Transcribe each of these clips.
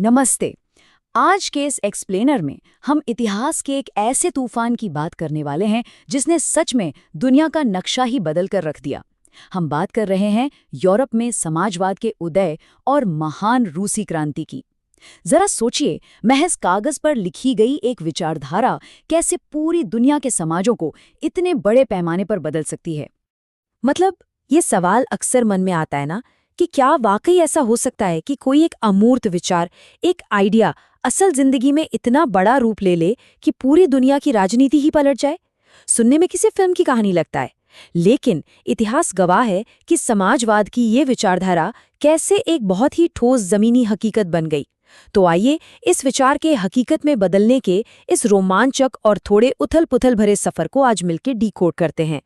नमस्ते। आज के इस एक्सप्लेनर में हम इतिहास के एक ऐसे तूफान की बात करने वाले हैं जिसने सच में दुनिया का नक्शा ही बदल कर रख दिया। हम बात कर रहे हैं यूरोप में समाजवाद के उदय और महान रूसी क्रांति की। जरा सोचिए, महज कागज पर लिखी गई एक विचारधारा कैसे पूरी दुनिया के समाजों को इतने बड़े पैमाने पर बदल सकती है। मतलब ये सवाल अक्सर मन में आता है ना कि क्या वाकई ऐसा हो सकता है कि कोई एक अमूर्त विचार, एक आइडिया असल जिंदगी में इतना बड़ा रूप ले ले कि पूरी दुनिया की राजनीति ही पलट जाए। सुनने में किसी फिल्म की कहानी लगता है, लेकिन इतिहास गवाह है कि समाजवाद की ये विचारधारा कैसे एक बहुत ही ठोस जमीनी हकीकत बन गई। तो आइए इस विचार के हकीकत में बदलने के इस रोमांचक और थोड़े उथल-पुथल भरे सफर को आज मिलकर डीकोड करते हैं।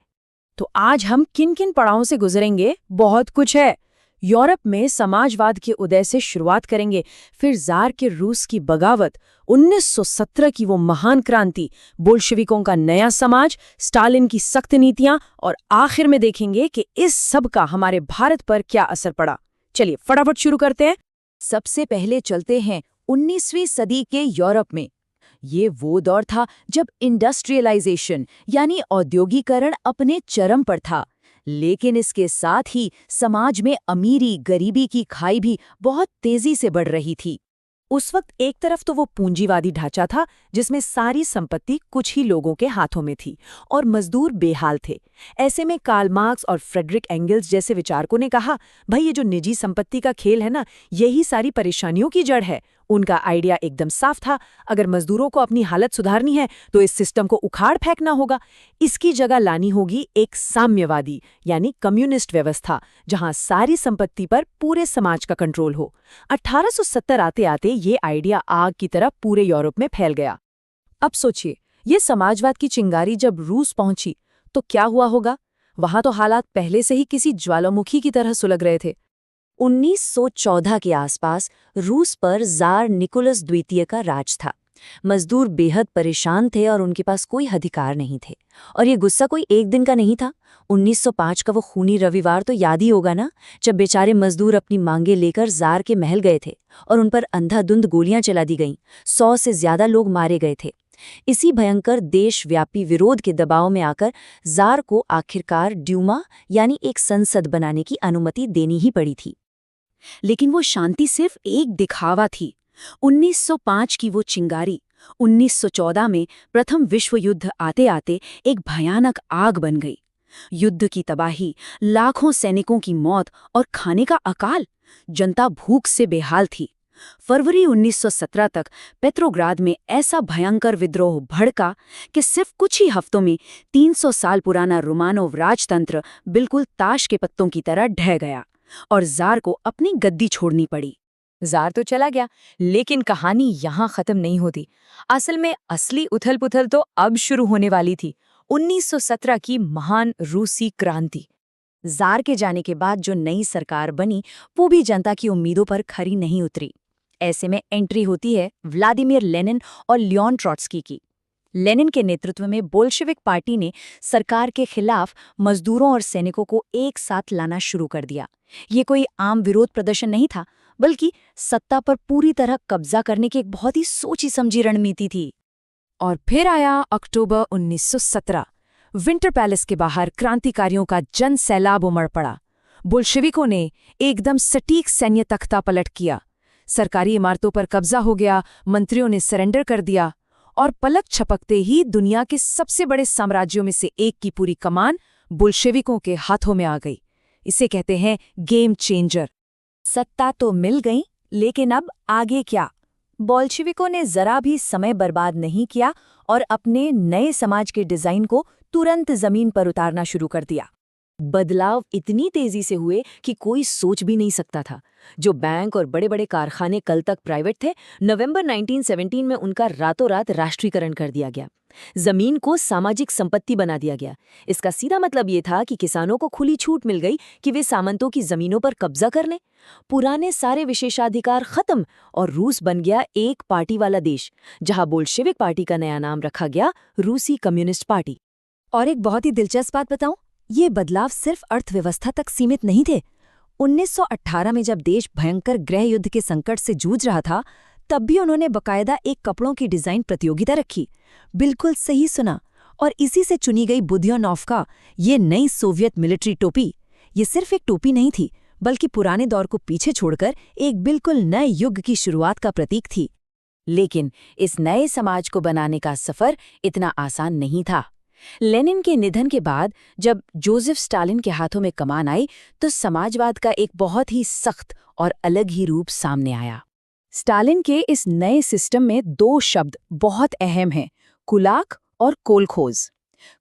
तो आज हम किन किन पड़ावों से गुजरेंगे? बहुत कुछ है। यूरोप में समाजवाद के उदय से शुरुआत करेंगे, फिर जार के रूस की बगावत, 1917 की वो महान क्रांति, बोल्शेविकों का नया समाज, स्टालिन की सख्त नीतियां और आखिर में देखेंगे कि इस सब का हमारे भारत पर क्या असर पड़ा। चलिए फटाफट शुरू करते हैं। सबसे पहले चलते हैं 19वीं सदी के यूरोप में। ये वो दौर था जब इंडस्ट्रियलाइजेशन यानी औद्योगिकरण अपने चरम पर था, लेकिन इसके साथ ही समाज में अमीरी गरीबी की खाई भी बहुत तेजी से बढ़ रही थी। उस वक्त एक तरफ तो वो पूंजीवादी ढांचा था जिसमें सारी संपत्ति कुछ ही लोगों के हाथों में थी और मजदूर बेहाल थे। ऐसे में कार्ल मार्क्स और फ्रेडरिक एंगल्स जैसे विचारकों ने कहा, भाई ये जो निजी संपत्ति का खेल है ना, यही सारी परेशानियों की जड़ है। उनका आइडिया एकदम साफ था, अगर मजदूरों को अपनी हालत सुधारनी है तो इस सिस्टम को उखाड़ फेंकना होगा। इसकी जगह लानी होगी एक साम्यवादी यानी कम्युनिस्ट व्यवस्था, जहां सारी संपत्ति पर पूरे समाज का कंट्रोल हो। 1870 आते आते ये आइडिया आग की तरह पूरे यूरोप में फैल गया। अब सोचिए, ये समाजवाद की चिंगारी जब रूस पहुंची तो क्या हुआ होगा? वहां तो हालात पहले से ही किसी ज्वालामुखी की तरह सुलग रहे थे। 1914 के आसपास रूस पर जार निकोलस द्वितीय का राज था। मजदूर बेहद परेशान थे और उनके पास कोई अधिकार नहीं थे। और ये गुस्सा कोई एक दिन का नहीं था। 1905 का वो खूनी रविवार तो याद ही होगा ना, जब बेचारे मजदूर अपनी मांगे लेकर जार के महल गए थे और उन पर अंधाधुंध गोलियां चला दी गईं। 100 से ज्यादा लोग मारे गए थे। इसी भयंकर देशव्यापी विरोध के दबाव में आकर जार को आखिरकार ड्यूमा यानी एक संसद बनाने की अनुमति देनी ही पड़ी थी। लेकिन वो शांति सिर्फ एक दिखावा थी। 1905 की वो चिंगारी 1914 में प्रथम विश्व युद्ध आते आते एक भयानक आग बन गई। युद्ध की तबाही, लाखों सैनिकों की मौत और खाने का अकाल। जनता भूख से बेहाल थी। फरवरी 1917 तक पेट्रोग्राद में ऐसा भयंकर विद्रोह भड़का कि सिर्फ कुछ ही हफ्तों में 300 साल पुराना रोमानोव राजतंत्र बिल्कुल ताश के पत्तों की तरह ढह गया और जार को अपनी गद्दी छोड़नी पड़ी। जार तो चला गया, लेकिन कहानी यहाँ खत्म नहीं होती। असल में असली उथल-पुथल तो अब शुरू होने वाली थी। 1917 की महान रूसी क्रांति। जार के जाने के बाद जो नई सरकार बनी वो भी जनता की उम्मीदों पर खरी नहीं उतरी। ऐसे में एंट्री होती है व्लादिमीर लेनिन और लियोन ट्रॉट्स्की की। लेनिन के नेतृत्व में बोल्शेविक पार्टी ने सरकार के खिलाफ मजदूरों और सैनिकों को एक साथ लाना शुरू कर दिया। ये कोई आम विरोध प्रदर्शन नहीं था, बल्कि सत्ता पर पूरी तरह कब्जा करने की एक बहुत ही सोची समझी रणनीति थी। और फिर आया अक्टूबर 1917। विंटर पैलेस के बाहर क्रांतिकारियों का जन सैलाब उमड़ पड़ा। बोल्शेविकों ने एकदम सटीक सैन्य तख्ता पलट किया। सरकारी इमारतों पर कब्जा हो गया, मंत्रियों ने सरेंडर कर दिया और पलक छपकते ही दुनिया के सबसे बड़े साम्राज्यों में से एक की पूरी कमान बोल्शेविकों के हाथों में आ गई। इसे कहते हैं गेम चेंजर। सत्ता तो मिल गई, लेकिन अब आगे क्या? बोल्शेविकों ने जरा भी समय बर्बाद नहीं किया और अपने नए समाज के डिजाइन को तुरंत जमीन पर उतारना शुरू कर दिया। बदलाव इतनी तेजी से हुए कि कोई सोच भी नहीं सकता था। जो बैंक और बड़े बड़े कारखाने कल तक प्राइवेट थे, नवंबर 1917 में उनका रातों रात राष्ट्रीयकरण कर दिया गया। जमीन को सामाजिक संपत्ति बना दिया गया। इसका सीधा मतलब ये था कि किसानों को खुली छूट मिल गई कि वे सामंतों की जमीनों पर कब्जा कर लें। पुराने सारे विशेषाधिकार खत्म और रूस बन गया एक पार्टी वाला देश, जहां बोल्शेविक पार्टी का नया नाम रखा गया रूसी कम्युनिस्ट पार्टी। और एक बहुत ही दिलचस्प बात बताऊं, ये बदलाव सिर्फ अर्थव्यवस्था तक सीमित नहीं थे। 1918 में जब देश भयंकर गृह युद्ध के संकट से जूझ रहा था, तब भी उन्होंने बकायदा एक कपड़ों की डिजाइन प्रतियोगिता रखी। बिल्कुल सही सुना। और इसी से चुनी गई बुद्योनोफ का ये नई सोवियत मिलिट्री टोपी, ये सिर्फ एक टोपी नहीं थी, बल्कि पुराने दौर को पीछे छोड़कर एक बिल्कुल नए युग की शुरुआत का प्रतीक थी। लेकिन इस नए समाज को बनाने का सफर इतना आसान नहीं था। लेनिन के निधन के बाद जब जोसेफ स्टालिन के हाथों में कमान आई, तो समाजवाद का एक बहुत ही सख्त और अलग ही रूप सामने आया। स्टालिन के इस नए सिस्टम में दो शब्द बहुत अहम हैं, कुलाक और कोलखोज।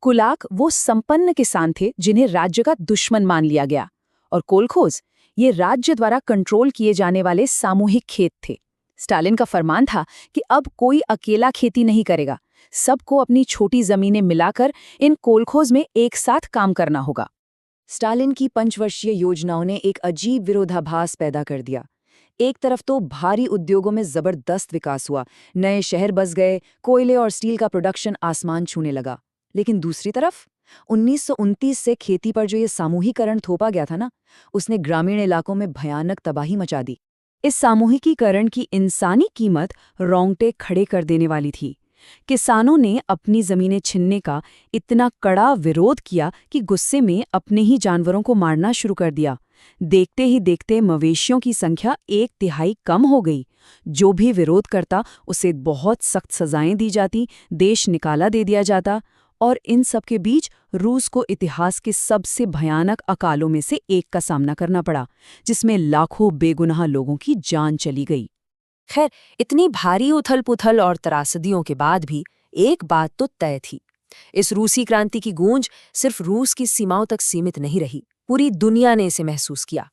कुलाक वो संपन्न किसान थे जिन्हें राज्य का दुश्मन मान लिया गया, और कोलखोज ये राज्य द्वारा कंट्रोल किए जाने वाले सामूहिक खेत थे। स्टालिन का फरमान था कि अब कोई अकेला खेती नहीं करेगा, सबको अपनी छोटी जमीनें मिलाकर इन कोलखोज में एक साथ काम करना होगा। स्टालिन की 5 वर्षीय योजनाओं ने एक अजीब विरोधाभास पैदा कर दिया। एक तरफ तो भारी उद्योगों में जबरदस्त विकास हुआ, नए शहर बस गए, कोयले और स्टील का प्रोडक्शन आसमान छूने लगा। लेकिन दूसरी तरफ 1929 से खेती पर जो ये सामूहिकरण थोपा गया था ना, उसने ग्रामीण इलाकों में भयानक तबाही मचा दी। इस सामूहिकीकरण की इंसानी कीमत रोंगटे खड़े कर देने वाली थी। किसानों ने अपनी जमीनें छीनने का इतना कड़ा विरोध किया कि गुस्से में अपने ही जानवरों को मारना शुरू कर दिया। देखते ही देखते मवेशियों की संख्या 1/3 कम हो गई। जो भी विरोध करता उसे बहुत सख्त सजाएं दी जाती, देश निकाला दे दिया जाता। और इन सब के बीच रूस को इतिहास के सबसे भयानक अकालों में से एक का सामना करना पड़ा, जिसमें लाखों बेगुनाह लोगों की जान चली गई। खैर, इतनी भारी उथल-पुथल और त्रासदियों के बाद भी एक बात तो तय थी। इस रूसी क्रांति की गूंज सिर्फ रूस की सीमाओं तक सीमित नहीं रही, पूरी दुनिया ने इसे महसूस किया।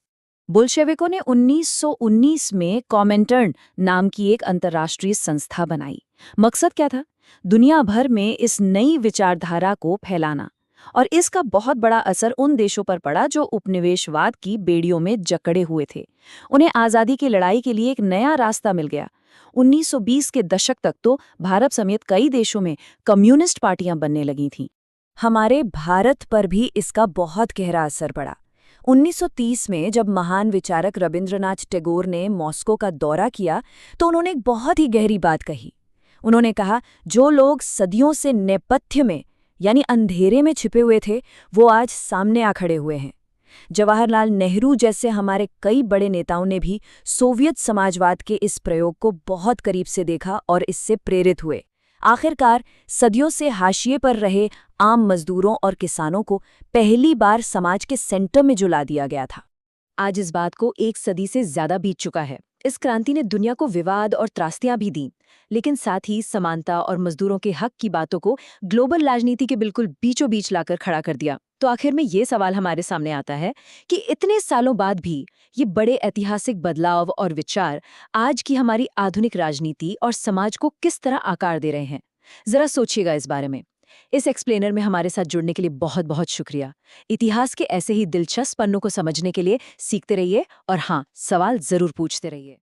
बोल्शेविकों ने 1919 में कॉमिंटर्न नाम की एक अंतर्राष्ट्रीय संस्था बनाई। मकसद क्या था? दुनिया भर में इस नई विचारधारा को फैलाना। और इसका बहुत बड़ा असर उन देशों पर पड़ा जो उपनिवेशवाद की बेड़ियों में जकड़े हुए थे। उन्हें आज़ादी की लड़ाई के लिए एक नया रास्ता मिल गया। 1920 के दशक तक तो भारत समेत कई देशों में कम्युनिस्ट पार्टियां बनने लगी थीं। हमारे भारत पर भी इसका बहुत गहरा असर पड़ा। 1930 में जब महान विचारक रविंद्रनाथ टैगोर ने मॉस्को का दौरा किया, तो उन्होंने एक बहुत ही गहरी बात कही। उन्होंने कहा, जो लोग सदियों से नेपथ्य में यानी अंधेरे में छिपे हुए थे, वो आज सामने आ खड़े हुए हैं। जवाहरलाल नेहरू जैसे हमारे कई बड़े नेताओं ने भी सोवियत समाजवाद के इस प्रयोग को बहुत करीब से देखा और इससे प्रेरित हुए। आखिरकार सदियों से हाशिए पर रहे आम मजदूरों और किसानों को पहली बार समाज के सेंटर में जुला दिया गया था। आज इस बात को 1 सदी से ज्यादा बीत चुका है। इस क्रांति ने दुनिया को विवाद और त्रासदियां भी दी, लेकिन साथ ही समानता और मजदूरों के हक की बातों को ग्लोबल राजनीति के बिल्कुल बीचों बीच लाकर खड़ा कर दिया। तो आखिर में ये सवाल हमारे सामने आता है कि इतने सालों बाद भी ये बड़े ऐतिहासिक बदलाव और विचार आज की हमारी आधुनिक राजनीति और समाज को किस तरह आकार दे रहे हैं। जरा सोचिएगा इस बारे में। इस एक्सप्लेनर में हमारे साथ जुड़ने के लिए बहुत बहुत शुक्रिया। इतिहास के ऐसे ही दिलचस्प पन्नों को समझने के लिए सीखते रहिए और हाँ, सवाल जरूर पूछते रहिए।